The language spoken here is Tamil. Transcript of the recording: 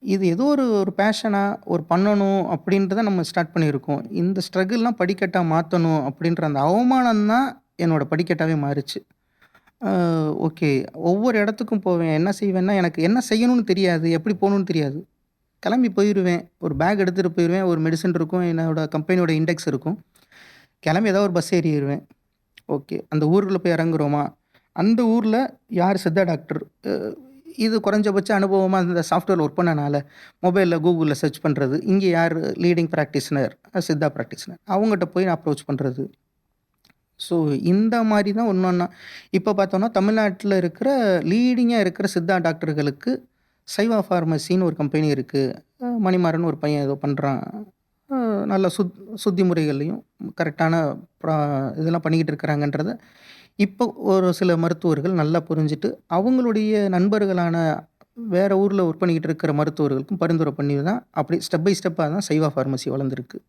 இது ஏதோ ஒரு ஒரு பேஷனா, ஒரு பண்ணணும் அப்படின்றத நம்ம ஸ்டார்ட் பண்ணியிருக்கோம். இந்த ஸ்ட்ரகிள்லாம் படிக்கட்டா மாத்தணும் அப்படின்ற அந்த அவமானம் தான் என்னோட படிக்கட்டாவே மாறுச்சு. அ ஓகே. ஒவ்வொரு இடத்துக்கும் போவேன். என்ன செய்வேன்னா, எனக்கு என்ன செய்யணும்னு தெரியாது. எப்படி போணும்னு தெரியாது. கிளம்பி போயிருவேன். ஒரு பேக் எடுத்துட்டு போயிருவேன். ஒரு மெடிசின் இருக்கும். என்னோட கம்பெனியோட இண்டெக்ஸ் இருக்கும். கிளம்பி ஏதாவது ஒரு பஸ் ஏறிருவேன். ஓகே. அந்த ஊருக்குள்ள போய் இறங்குறோமா, அந்த ஊர்ல யார் சித்தா டாக்டர் இது குறைஞ்சபட்ச அனுபவமா அந்த சாஃப்ட்வேர்ல ஒர்க் பண்ணனால, மொபைல்ல Googleல சர்ச் பண்றது. இங்க யார் லீடிங் பிராக்டிஷனர், சித்தா பிராக்டிஷனர். அவங்கட்ட போய் அப்ரோச் பண்றது. ஸோ இந்த மாரி தான் ஒண்ணொண்ணா. இப்ப பார்த்தோம்னா, தமிழ்நாட்டுல இருக்கிற லீடிங்கா இருக்கிற சித்தா டாக்டர்களுக்கு சைவா பார்மசின்னு ஒரு கம்பெனி இருக்கு. மணிமாறன் ஒரு பையன் ஏதோ பண்றான். அ நல்ல சுத்தி முறைகள்லயும் கரெக்ட்டான ப்ரா இதெல்லாம் பண்ணிக்கிட்டு இருக்கிறாங்கன்றத, இப்போ ஒரு சில மருத்துவர்கள் நல்லா புரிஞ்சுட்டு, அவங்களுடைய நண்பர்களான வேற ஊர்ல ஒர்க் பண்ணிக்கிட்டு இருக்கிற மருத்துவர்களுக்கும் பரிந்துரை பண்ணி தான், அப்படி ஸ்டெப் பை ஸ்டெப்பா தான் சைவா பார்மசி வளர்ந்திருக்கு.